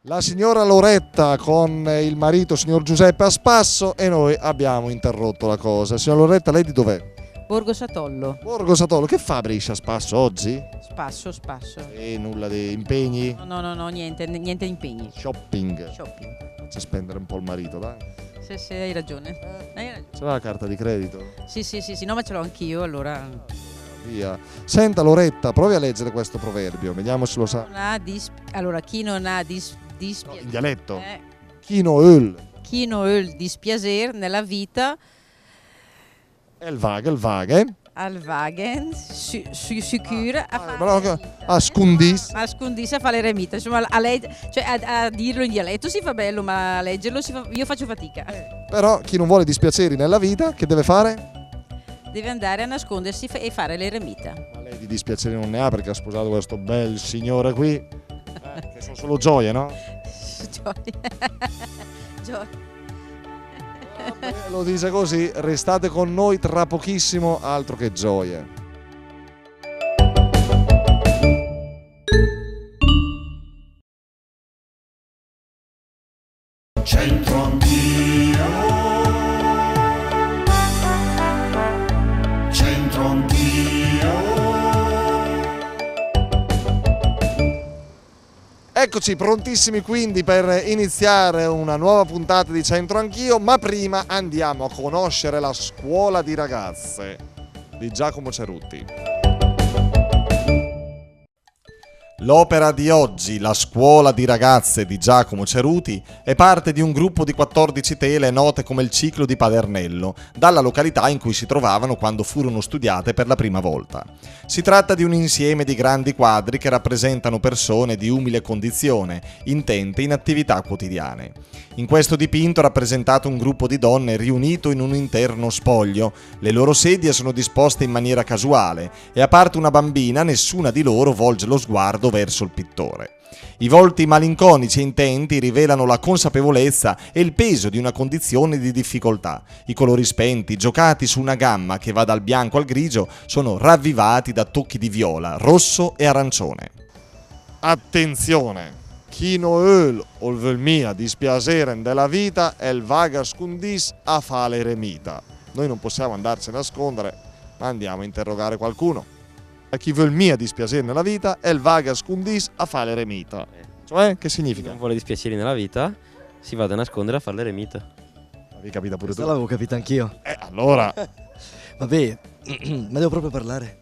La signora Loretta con il marito signor Giuseppe a spasso e noi abbiamo interrotto la cosa. Signora Loretta, lei di dov'è? Borgo Satollo. Borgo Satollo, che fa Brescia a spasso oggi? Spasso, spasso. E nulla di impegni? No, niente impegni. Shopping. Shopping. Faccia spendere un po' il marito, dai. Sì, hai ragione. Hai ragione. Ce l'ha la carta di credito? Sì, no, ma ce l'ho anch'io, allora. Via. Senta Loretta, provi a leggere questo proverbio, vediamo se lo sa. Allora, chi non ha No, in dialetto. Chi no öl. Chi non ha il dispiacere nella vita Il vaghe. al wagen sicura A scundis. a scondisse a fare l'eremita, insomma a dirlo in dialetto si fa bello, ma a leggerlo io faccio fatica. Però chi non vuole dispiaceri nella vita, che deve fare? Deve andare a nascondersi e fare l'eremita. Ma lei di dispiaceri non ne ha perché ha sposato questo bel signore qui, che sono solo gioie, no? Gioia. Lo dice così, restate con noi tra pochissimo, altro che gioie. C'entro anch'io, c'entro anch'io. Eccoci prontissimi quindi per iniziare una nuova puntata di Centro Anch'io, ma prima andiamo a conoscere la scuola di ragazze di Giacomo Cerutti. L'opera di oggi, La scuola di ragazze di Giacomo Ceruti, è parte di un gruppo di 14 tele note come il ciclo di Padernello, dalla località in cui si trovavano quando furono studiate per la prima volta. Si tratta di un insieme di grandi quadri che rappresentano persone di umile condizione, intente in attività quotidiane. In questo dipinto è rappresentato un gruppo di donne riunito in un interno spoglio. Le loro sedie sono disposte in maniera casuale e a parte una bambina nessuna di loro volge lo sguardo verso il pittore. I volti malinconici e intenti rivelano la consapevolezza e il peso di una condizione di difficoltà. I colori spenti, giocati su una gamma che va dal bianco al grigio, sono ravvivati da tocchi di viola, rosso e arancione. Attenzione! Chi no öl o vel mia dispiacere della vita e il vaga scundis a fa l'eremita. Noi non possiamo andarci a nascondere, ma andiamo a interrogare qualcuno. A chi vuol mia dispiacere nella vita e il vaga scundis a fare l'eremita. Cioè, che Chi significa? non vuole dispiaceri nella vita si vada a nascondere a fare l'eremita. L'avevi capita pure Questa tu? l'avevo capita anch'io. Allora, Vabbè, ma devo proprio parlare.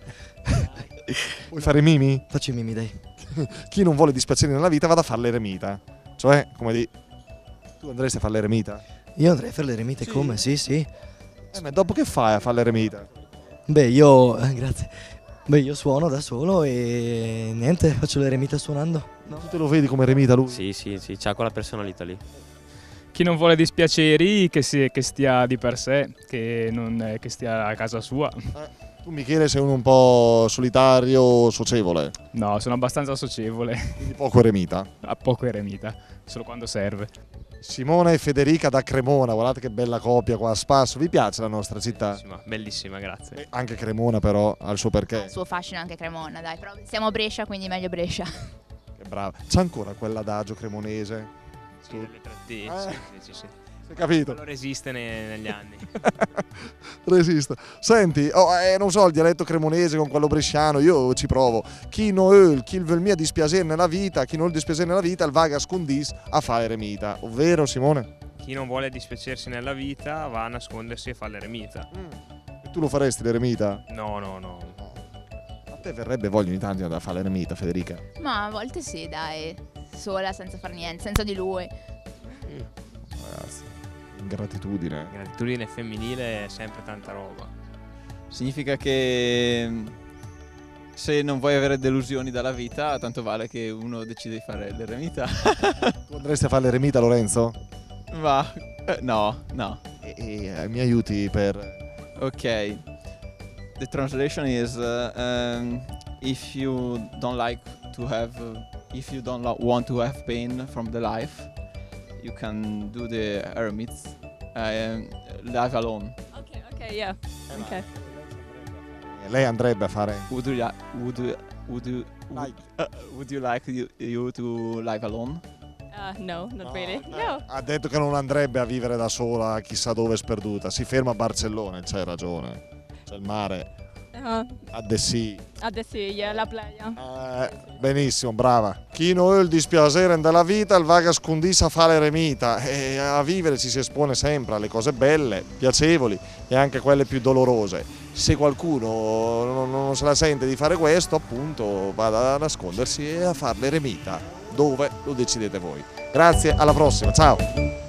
vuoi fare i mimi? Faccio i mimi, dai. Chi non vuole dispiacere nella vita vada a fare l'eremita. Cioè, come di... Tu andresti a fare l'eremita? Io andrei a fare le eremite come? Sì. Ma dopo che fai a fare l'eremita? Beh, io... grazie. Beh, io suono da solo e niente, faccio l'eremita suonando. Tu te lo vedi come eremita lui? Sì, c'ha quella personalità lì. Chi non vuole dispiaceri che stia di per sé, che stia a casa sua. Tu Michele sei uno un po' solitario, socievole, No, sono abbastanza socievole, quindi poco eremita. a poco eremita, solo quando serve. Simona e Federica da Cremona, guardate che bella coppia qua a spasso. Vi piace la nostra città? Bellissima, grazie. Anche Cremona però ha il suo Ha perché. il suo fascino anche Cremona, dai, però siamo a Brescia, quindi meglio Brescia. Che brava. C'è ancora quell'adagio cremonese? Sì, le 3T, sì. Hai capito? Quello resiste negli anni. Resiste. Senti, non so il dialetto cremonese con quello bresciano, io ci provo. Chi no öl, chi il mia dispiacere nella vita, chi non il dispiacere nella vita, il vaga scondis a fare eremita. Ovvero, Simone? Chi non vuole dispiacersi nella vita va a nascondersi e fa l'eremita. E tu lo faresti l'eremita? No. A te verrebbe voglia ogni tanto da fare l'eremita, Federica? Ma a volte sì, dai, sola, senza far niente, senza di lui. Ragazzi, ingratitudine. Gratitudine femminile è sempre tanta roba. Significa che se non vuoi avere delusioni dalla vita, tanto vale che uno decide di fare l'eremita. Tu andresti a fare l'eremita, Lorenzo? Ma no. E mi aiuti per... Ok. The translation is if you don't like to have if you don't want to have pain from the life, you can do the eremit live alone. Ok, yeah. Ok. Lei andrebbe a fare... Would you like you to live alone? No, not really. No. Ha detto che non andrebbe a vivere da sola chissà dove sperduta. Si ferma a Barcellona, c'hai ragione. C'è il mare. A The Sea. At the sea, yeah, la playa. Benissimo, brava. Chi non ha il dispiacere della vita, il vaga scundisa fa l'eremita. E a vivere ci si espone sempre alle cose belle, piacevoli e anche quelle più dolorose. Se qualcuno non se la sente di fare questo, appunto, vada a nascondersi e a fare l'eremita. Dove lo decidete voi. Grazie, alla prossima, ciao!